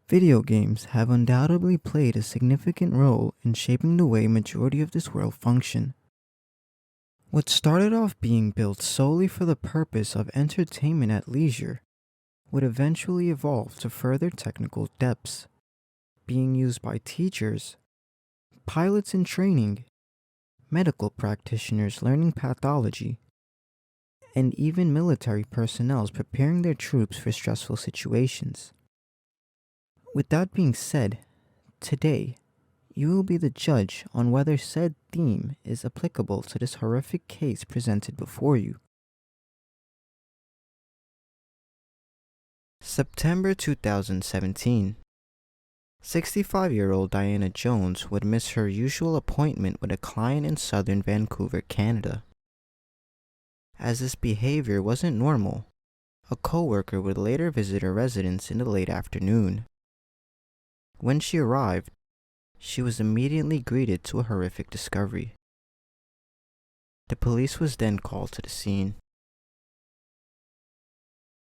Video games have undoubtedly played a significant role in shaping the way majority of this world function. What started off being built solely for the purpose of entertainment at leisure would eventually evolve to further technical depths, being used by teachers, pilots in training, medical practitioners learning pathology, and even military personnel preparing their troops for stressful situations. With that being said, today, you will be the judge on whether said theme is applicable to this horrific case presented before you. September 2017. 65-year-old Diana Jones would miss her usual appointment with a client in southern Vancouver, Canada. As this behavior wasn't normal, a coworker would later visit her residence in the late afternoon. When she arrived, she was immediately greeted to a horrific discovery. The police was then called to the scene.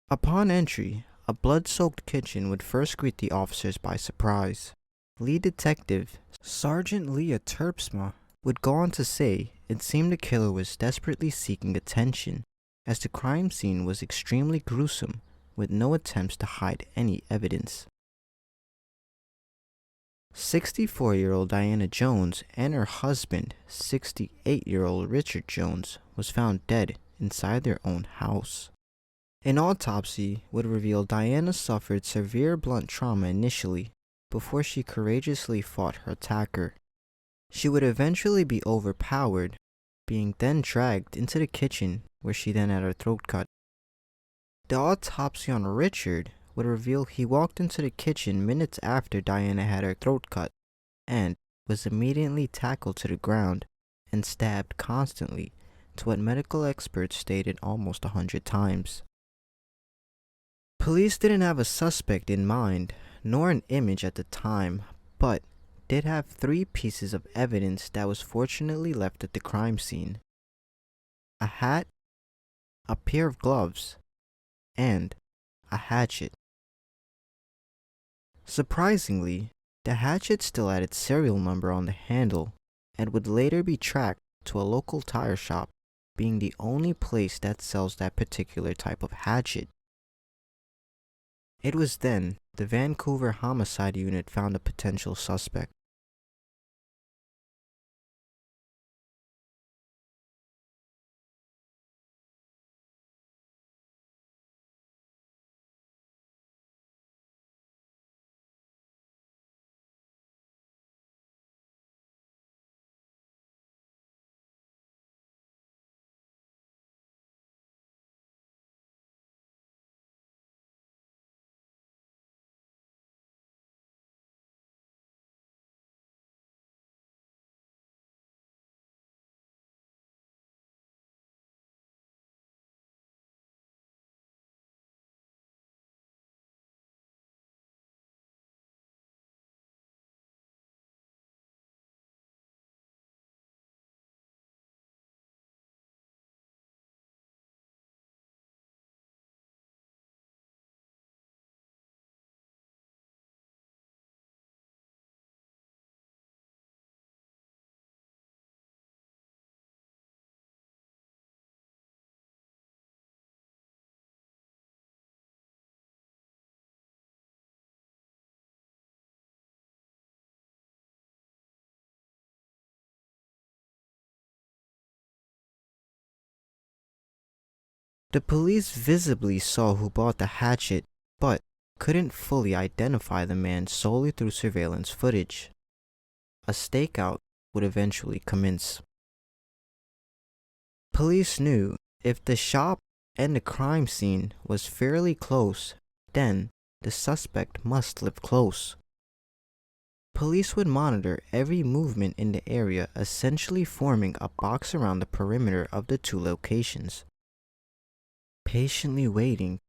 Upon entry, a blood-soaked kitchen would first greet the officers by surprise. Lead Detective Sergeant Leah Terpsma would go on to say it seemed the killer was desperately seeking attention, as the crime scene was extremely gruesome with no attempts to hide any evidence. 64-year-old Diana Jones and her husband, 68-year-old Richard Jones, was found dead inside their own house. An autopsy would reveal Diana suffered severe blunt trauma initially, before she courageously fought her attacker. She would eventually be overpowered, being then dragged into the kitchen where she then had her throat cut. The autopsy on Richard would reveal he walked into the kitchen minutes after Diana had her throat cut and was immediately tackled to the ground and stabbed constantly to what medical experts stated almost 100 times. Police didn't have a suspect in mind, nor an image at the time, but did have 3 pieces of evidence that was fortunately left at the crime scene: a hat, a pair of gloves, and a hatchet. Surprisingly, the hatchet still had its serial number on the handle and would later be tracked to a local tire shop, being the only place that sells that particular type of hatchet. It was then the Vancouver Homicide Unit found a potential suspect. The police visibly saw who bought the hatchet, but couldn't fully identify the man solely through surveillance footage. A stakeout would eventually commence. Police knew if the shop and the crime scene was fairly close, then the suspect must live close. Police would monitor every movement in the area, essentially forming a box around the perimeter of the 2 locations. Patiently waiting,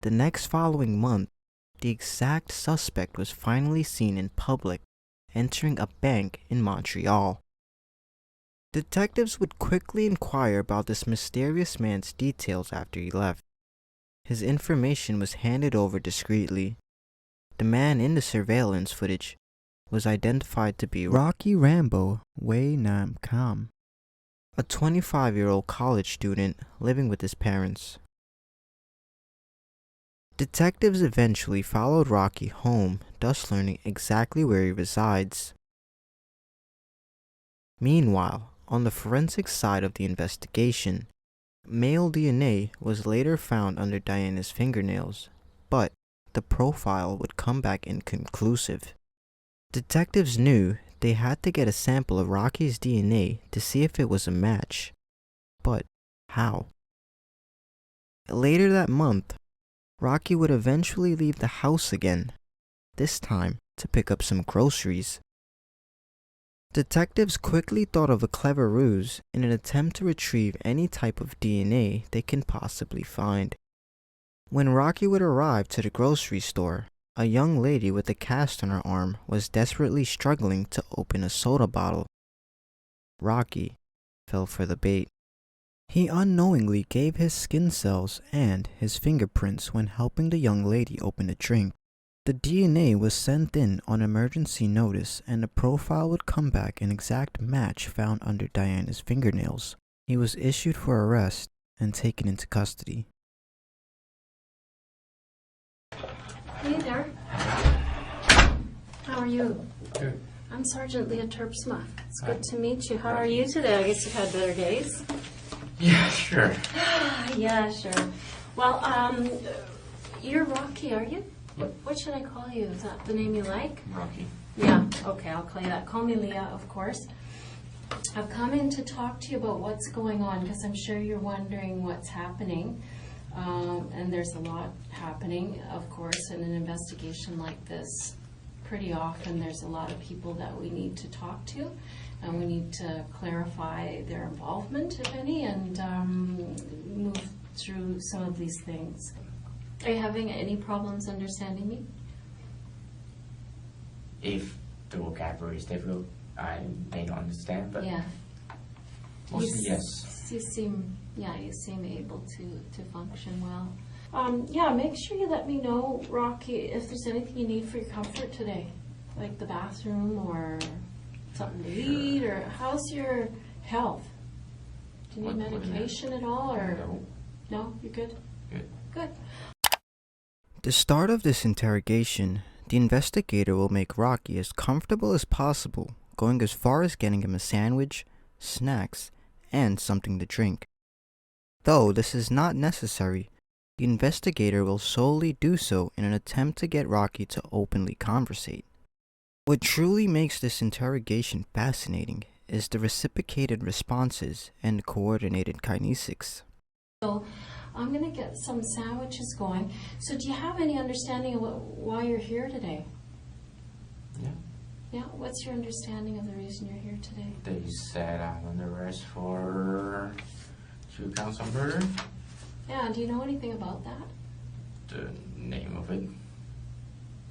the next following month, the exact suspect was finally seen in public, entering a bank in Montreal. Detectives would quickly inquire about this mysterious man's details after he left. His information was handed over discreetly. the man in the surveillance footage was identified to be Rocky Rambo Wei, a 25-year-old college student living with his parents. Detectives eventually followed Rocky home, thus learning exactly where he resides. Meanwhile, on the forensic side of the investigation, male DNA was later found under Diana's fingernails, but the profile would come back inconclusive. Detectives knew they had to get a sample of Rocky's DNA to see if it was a match. But how? Later that month, Rocky would eventually leave the house again, this time to pick up some groceries. Detectives quickly thought of a clever ruse in an attempt to retrieve any type of DNA they can possibly find. When Rocky would arrive to the grocery store, a young lady with a cast on her arm was desperately struggling to open a soda bottle. Rocky fell for the bait. He unknowingly gave his skin cells and his fingerprints when helping the young lady open a drink. The DNA was sent in on emergency notice and the profile would come back an exact match found under Diana's fingernails. He was issued for arrest and taken into custody. Hey there. How are you? Good. I'm Sergeant Leah Terpsma. It's good to meet you. How are you today? I guess you've had better days. Yeah, sure. Yeah, sure. Well, you're Rocky, are you? Yep. What should I call you? Is that the name you like? Rocky. Yeah, okay, I'll call you that. Call me Leah, of course. I've come in to talk to you about what's going on because I'm sure you're wondering what's happening. And there's a lot happening, of course, in an investigation like this. Pretty often there's a lot of people that we need to talk to, and we need to clarify their involvement, if any, and move through some of these things. Are you having any problems understanding me? If the vocabulary is difficult, I may not understand, but Yeah. mostly yes. You seem able to function well. Yeah, make sure you let me know, Rocky, if there's anything you need for your comfort today, like the bathroom or something to eat, or how's your health? Do you need What medication at all, or No. no? You're good. Good. Good. The start of this interrogation, the investigator will make Rocky as comfortable as possible, going as far as getting him a sandwich, snacks, and something to drink. Though this is not necessary, the investigator will solely do so in an attempt to get Rocky to openly conversate. What truly makes this interrogation fascinating is the reciprocated responses and coordinated kinesics. So I'm going to get some sandwiches going. So do you have any understanding of why you're here today? Yeah. Yeah, what's your understanding of the reason you're here today? They said I'm under arrest for 2 counts of murder. Yeah, do you know anything about that? The name of it.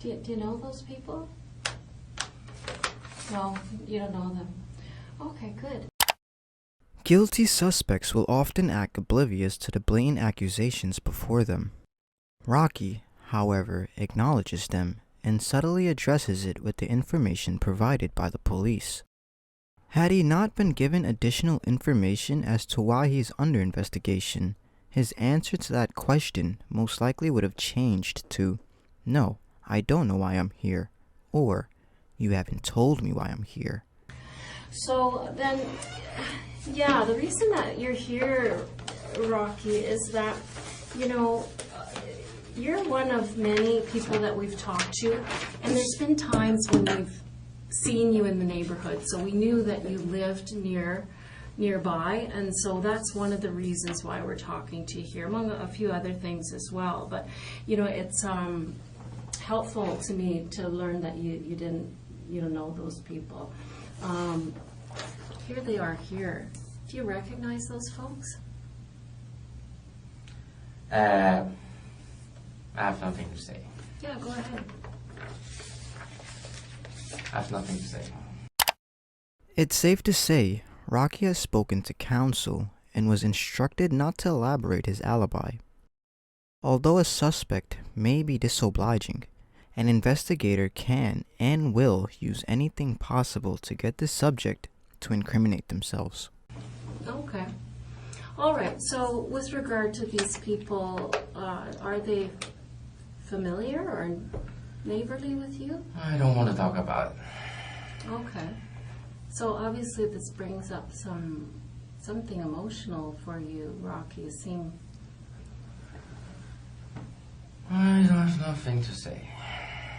Do you know those people? No, you don't know them. Okay, good. Guilty suspects will often act oblivious to the blatant accusations before them. Rocky, however, acknowledges them and subtly addresses it with the information provided by the police. Had he not been given additional information as to why he's under investigation, his answer to that question most likely would have changed to, "No, I don't know why I'm here," or "You haven't told me why I'm here." So then, yeah, the reason that you're here, Rocky, is that, you know, you're one of many people that we've talked to, and there's been times when we've seen you in the neighborhood, so we knew that you lived nearby, and so that's one of the reasons why we're talking to you here, among a few other things as well. But you know, it's helpful to me to learn that you didn't know those people. Here they are here. Do you recognize those folks? I have nothing to say. Yeah, go ahead. I have nothing to say. It's safe to say Rocky has spoken to counsel and was instructed not to elaborate his alibi. Although a suspect may be disobliging An investigator can and will use anything possible to get the subject to incriminate themselves. Okay. All right. So with regard to these people, are they familiar or neighborly with you? I don't want to talk about it. Okay. So obviously this brings up something emotional for you, Rocky. You seem... I don't have nothing to say.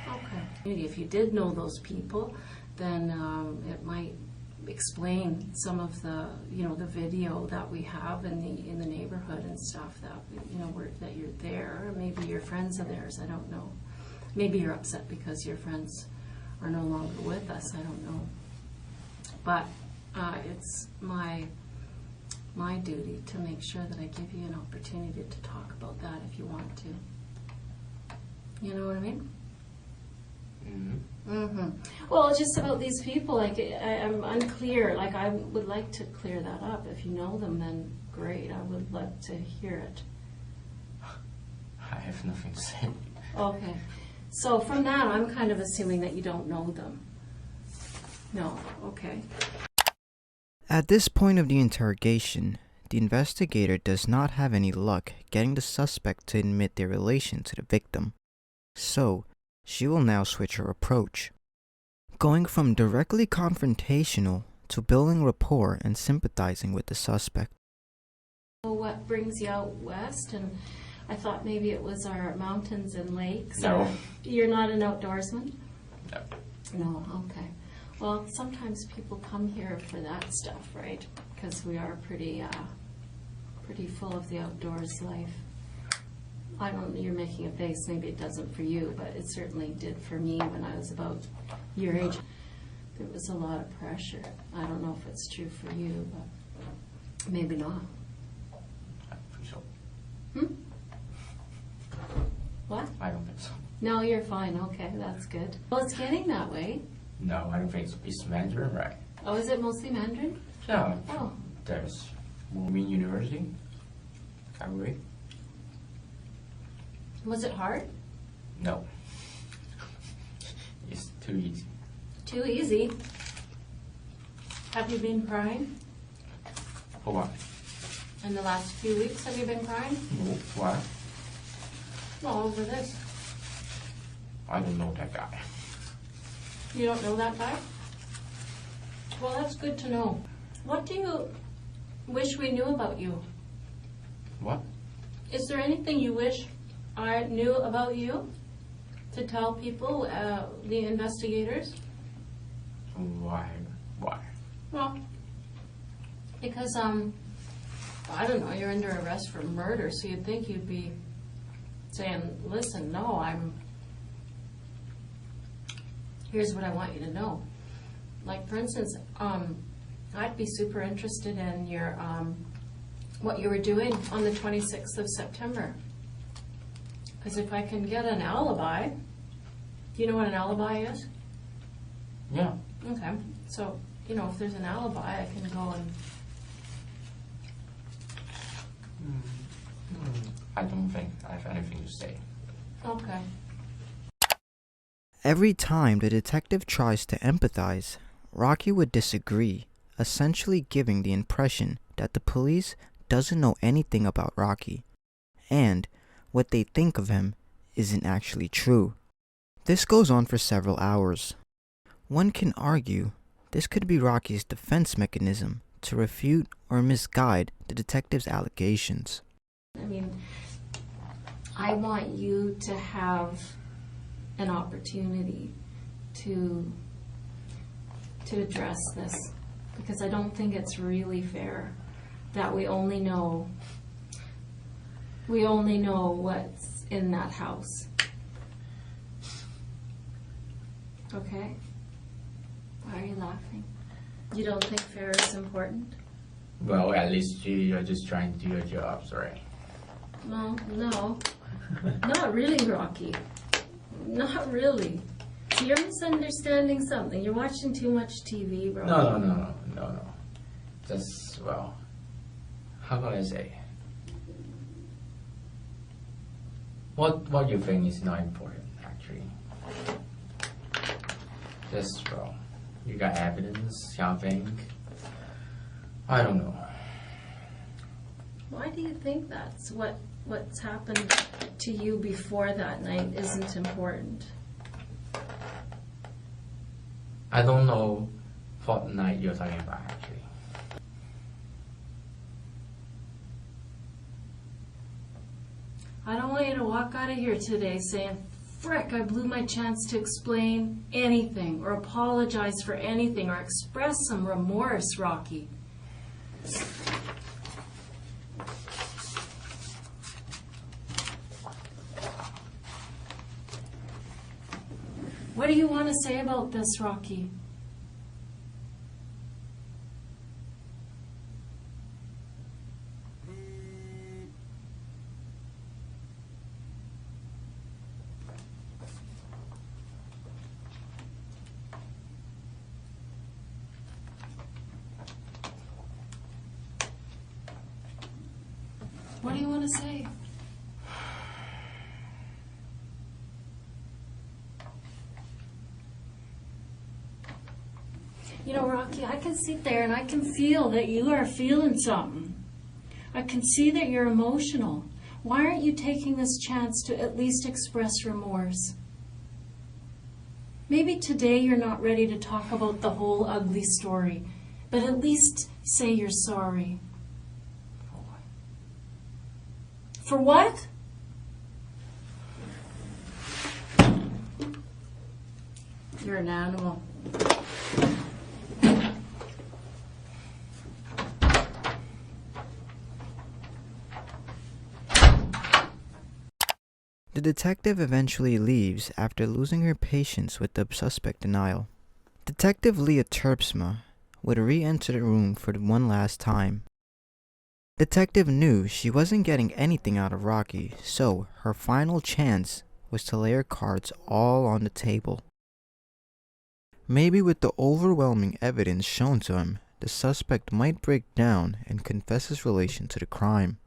Okay. Maybe if you did know those people, then it might explain some of the, the video that we have in the neighborhood and stuff that, that you're there. Or maybe your friends are theirs. I don't know. Maybe you're upset because your friends are no longer with us. I don't know. But it's my duty to make sure that I give you an opportunity to talk about that if you want to. You know what I mean? Mm-hmm. Mm-hmm. Well, just about these people, I'm unclear. I would like to clear that up. If you know them, then great. I would like to hear it. I have nothing to say. Okay. So from that, I'm kind of assuming that you don't know them. No. Okay. At this point of the interrogation, the investigator does not have any luck getting the suspect to admit their relation to the victim. So, she will now switch her approach, going from directly confrontational to building rapport and sympathizing with the suspect. So what brings you out west? And I thought maybe it was our mountains and lakes. No. You're not an outdoorsman? No. No, okay. Well, sometimes people come here for that stuff, right? Because we are pretty full of the outdoors life. I don't know, you're making a face, maybe it doesn't for you, but it certainly did for me when I was about your age. There was a lot of pressure. I don't know if it's true for you, but maybe not. I don't think so. Hmm? What? I don't think so. No, you're fine. Okay, that's good. Well, it's getting that way. No, I don't think so. It's Mandarin, right? Oh, is it mostly Mandarin? Yeah. Oh. There's Moomin University, Calgary. Was it hard? No. It's too easy. Too easy. Have you been crying? For what? In the last few weeks, have you been crying? No. Why? No, over this. I don't know that guy. You don't know that guy? Well, that's good to know. What do you wish we knew about you? What? Is there anything you wish I knew about you to tell people, the investigators? Why? Why? Well, because, I don't know, you're under arrest for murder, so you'd think you'd be saying, listen, no, here's what I want you to know. Like, for instance, I'd be super interested in your, what you were doing on the 26th of September. Because if I can get an alibi, do you know what an alibi is? Yeah. Okay, so, if there's an alibi, I can go and... I don't think I have anything to say. Okay. Every time the detective tries to empathize, Rocky would disagree, essentially giving the impression that the police doesn't know anything about Rocky, and what they think of him isn't actually true. This goes on for several hours. One can argue this could be Rocky's defense mechanism to refute or misguide the detective's allegations. I mean, I want you to have an opportunity to address this, because I don't think it's really fair that we only know what's in that house. Okay? Why are you laughing? You don't think fair is important? Well, at least you're just trying to do your job, right? Well, no. Not really, Rocky. Not really. You're misunderstanding something. You're watching too much TV, Rocky. No. Just, well, how can I say? What you think is not important, actually. Just, bro. You got evidence, something? I don't know. Why do you think that's what's happened to you before that night isn't important? I don't know what night you're talking about, actually. I don't want you to walk out of here today saying, frick, I blew my chance to explain anything or apologize for anything or express some remorse, Rocky. What do you want to say about this, Rocky? What do you want to say? You know, Rocky, I can sit there and I can feel that you are feeling something. I can see that you're emotional. Why aren't you taking this chance to at least express remorse? Maybe today you're not ready to talk about the whole ugly story, but at least say you're sorry. For what? You're an animal. The detective eventually leaves after losing her patience with the suspect denial. Detective Leah Terpsma would re-enter the room for one last time. Detective knew she wasn't getting anything out of Rocky, so her final chance was to lay her cards all on the table. Maybe with the overwhelming evidence shown to him, the suspect might break down and confess his relation to the crime.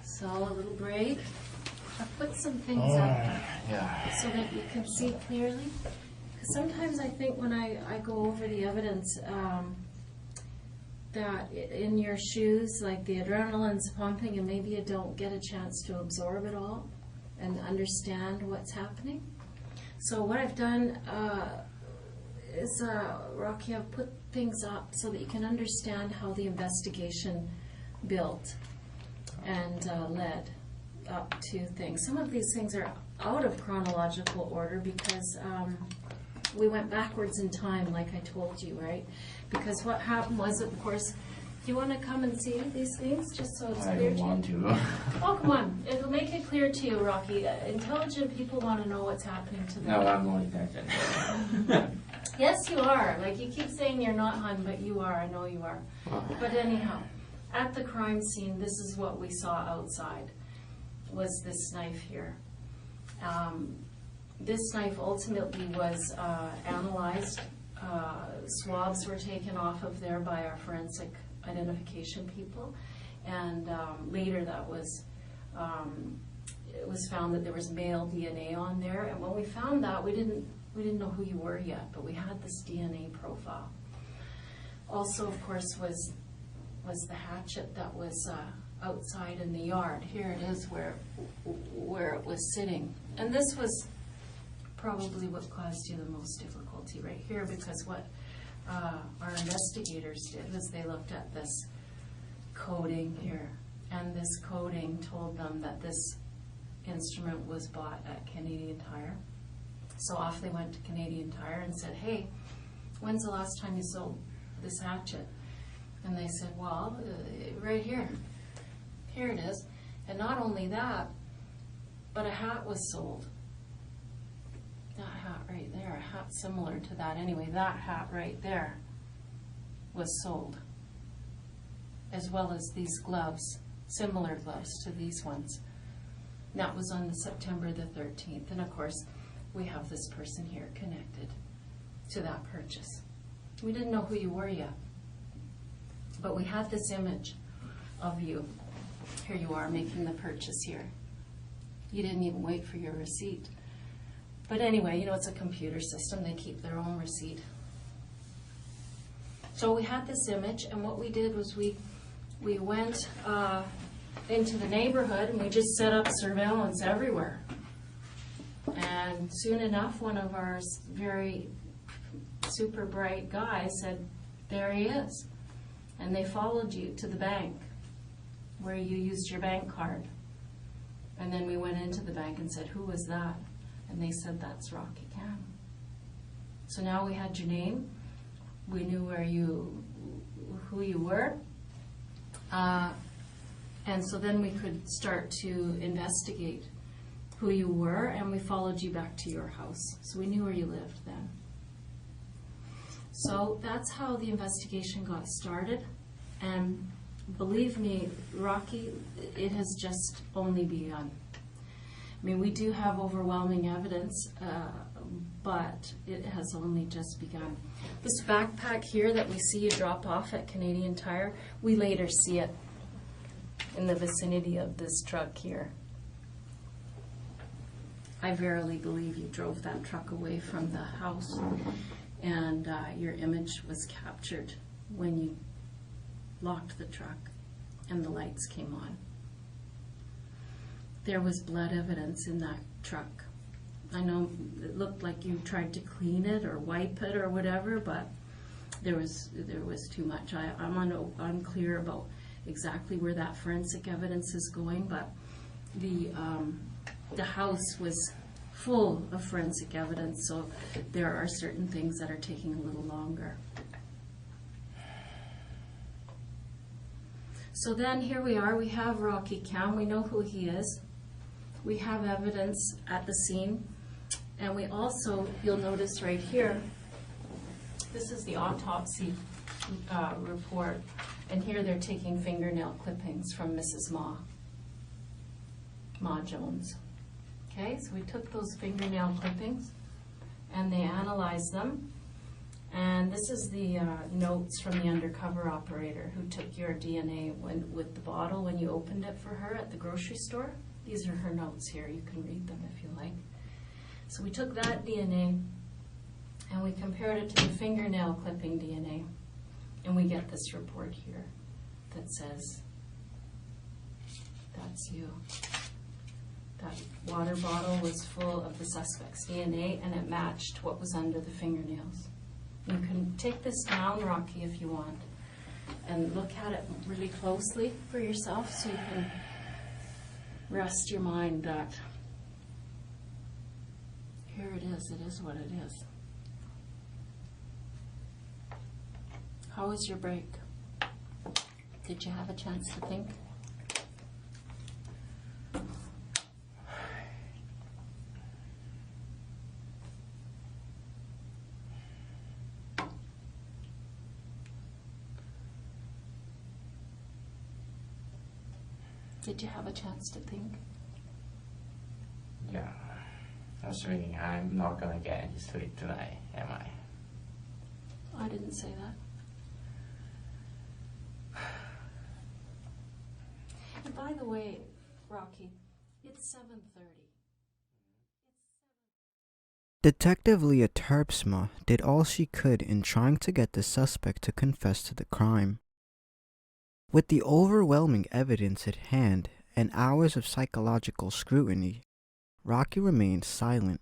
So, a little break. I put some things up Yeah. so that you can see clearly. Because sometimes I think when I go over the evidence, that in your shoes, like the adrenaline's pumping and maybe you don't get a chance to absorb it all and understand what's happening. So what I've done is, Rocky, I've put things up so that you can understand how the investigation built and led up to things. Some of these things are out of chronological order because we went backwards in time, like I told you, right? Because what happened was, of course, do you want to come and see these things just so it's I clear don't to want you? to. Oh, come on. It'll make it clear to you, Rocky. Intelligent people want to know what's happening to them. No, I'm not intention. Yes, you are. Like, you keep saying you're not, hon, but you are. I know you are. But anyhow, at the crime scene, this is what we saw outside, was this knife here. This knife ultimately was analyzed. Swabs were taken off of there by our forensic identification people, and later that was it was found that there was male DNA on there. And when we found that, we didn't know who you were yet, but we had this DNA profile. Also, of course, was the hatchet that was outside in the yard. Here it is where it was sitting, and this was probably what caused you the most difficulty right here, because what our investigators did was they looked at this coding here, and this coding told them that this instrument was bought at Canadian Tire. So off they went to Canadian Tire and said, hey, when's the last time you sold this hatchet? And they said, well, right here. Here it is. And not only that, but a hat was sold. That hat right there, a hat similar to that. Anyway, that hat right there was sold, as well as these gloves, similar gloves to these ones. That was on September the 13th. And of course, we have this person here connected to that purchase. We didn't know who you were yet, but we had this image of you. Here you are making the purchase here. You didn't even wait for your receipt. But anyway, you know, it's a computer system. They keep their own receipt. So we had this image, and what we did was we went into the neighborhood and we just set up surveillance everywhere. And soon enough, one of our very super bright guys said, there he is. And they followed you to the bank where you used your bank card. And then we went into the bank and said, who was that? And they said, that's Rocky Cam. So now we had your name. We knew who you were. And so then we could start to investigate who you were, and we followed you back to your house. So we knew where you lived then. So that's how the investigation got started. And believe me, Rocky, it has just only begun. I mean, we do have overwhelming evidence, but it has only just begun. This backpack here that we see you drop off at Canadian Tire, we later see it in the vicinity of this truck here. I verily believe you drove that truck away from the house, and your image was captured when you locked the truck and the lights came on. There was blood evidence in that truck. I know it looked like you tried to clean it or wipe it or whatever, but there was too much. I'm unclear about exactly where that forensic evidence is going, but the house was full of forensic evidence, so there are certain things that are taking a little longer. So then here we are, we have Rocky Cam, we know who he is. We have evidence at the scene, and we also, you'll notice right here, this is the autopsy report, and here they're taking fingernail clippings from Mrs. mah-jones. Okay, so we took those fingernail clippings and they analyzed them, and this is the notes from the undercover operator who took your DNA with the bottle when you opened it for her at the grocery store. These are her notes here. You can read them if you like. So we took that DNA and we compared it to the fingernail clipping DNA, and we get this report here that says, that's you. That water bottle was full of the suspect's DNA, and it matched what was under the fingernails. You can take this down, Rocky, if you want, and look at it really closely for yourself so you can rest your mind that here it is what it is. How was your break? Did you have a chance to think? Did you have a chance to think? Yeah. I was thinking, I'm not gonna get any sleep tonight, am I? I didn't say that. And by the way, Rocky, it's 7:30. Detective Leah Terpsma did all she could in trying to get the suspect to confess to the crime. With the overwhelming evidence at hand and hours of psychological scrutiny, Rocky remained silent,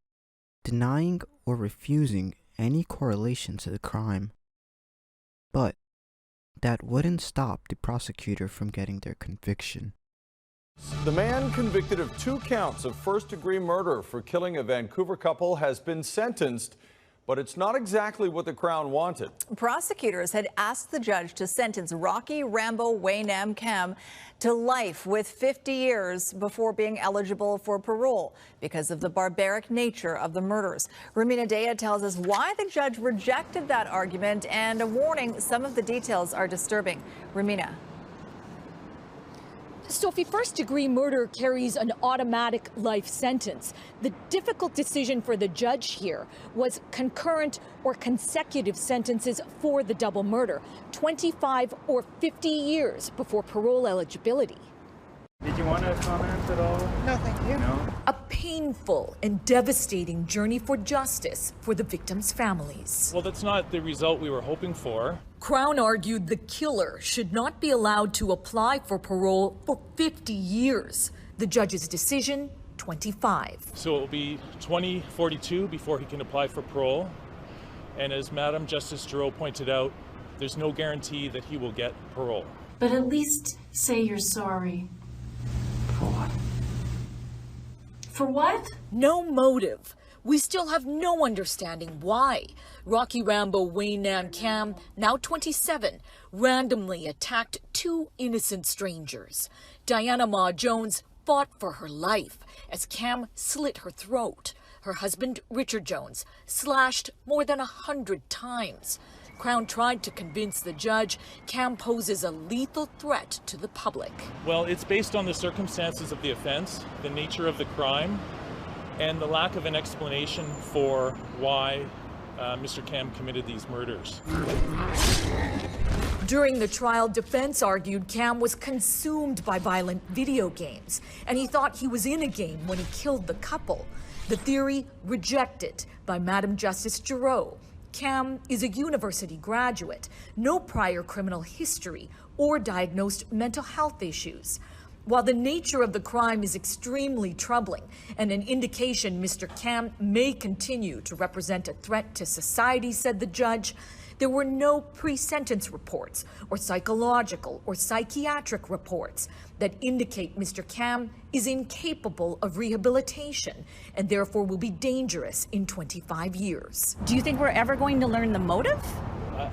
denying or refusing any correlation to the crime. But that wouldn't stop the prosecutor from getting their conviction. The man convicted of 2 counts of first-degree murder for killing a Vancouver couple has been sentenced, but it's not exactly what the Crown wanted. Prosecutors had asked the judge to sentence Rocky Rambo Wei to life with 50 years before being eligible for parole because of the barbaric nature of the murders. Rumina Dea tells us why the judge rejected that argument, and a warning, some of the details are disturbing. Rumina. Sophie, first-degree murder carries an automatic life sentence. The difficult decision for the judge here was concurrent or consecutive sentences for the double murder, 25 or 50 years before parole eligibility. Did you want to comment at all? No, thank you. No? A painful and devastating journey for justice for the victims' families. Well, that's not the result we were hoping for. Crown argued the killer should not be allowed to apply for parole for 50 years. The judge's decision, 25. So it will be 2042 before he can apply for parole. And as Madam Justice Giroux pointed out, there's no guarantee that he will get parole. But at least say you're sorry. For what? For what? No motive. We still have no understanding why Rocky Rambo Wei Cam, now 27, randomly attacked two innocent strangers. Diana Mah-Jones fought for her life as Cam slit her throat. Her husband, Richard Jones, slashed more than 100 times. Crown tried to convince the judge Cam poses a lethal threat to the public. Well, it's based on the circumstances of the offense, the nature of the crime, and the lack of an explanation for why Mr. Cam committed these murders. During the trial, defense argued Cam was consumed by violent video games, and he thought he was in a game when he killed the couple. The theory rejected by Madam Justice Giroux. Cam is a university graduate, no prior criminal history or diagnosed mental health issues. While the nature of the crime is extremely troubling and an indication Mr. Cam may continue to represent a threat to society, said the judge, there were no pre-sentence reports or psychological or psychiatric reports that indicate Mr. Cam is incapable of rehabilitation and therefore will be dangerous in 25 years. Do you think we're ever going to learn the motive?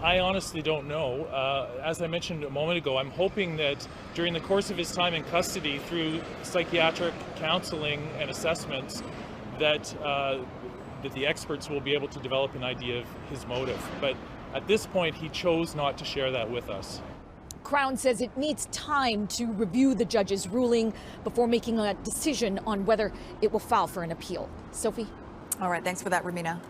I honestly don't know. As I mentioned a moment ago, I'm hoping that during the course of his time in custody, through psychiatric counseling and assessments, that the experts will be able to develop an idea of his motive. But at this point, he chose not to share that with us. Crown says it needs time to review the judge's ruling before making a decision on whether it will file for an appeal. Sophie? All right, thanks for that, Ramina.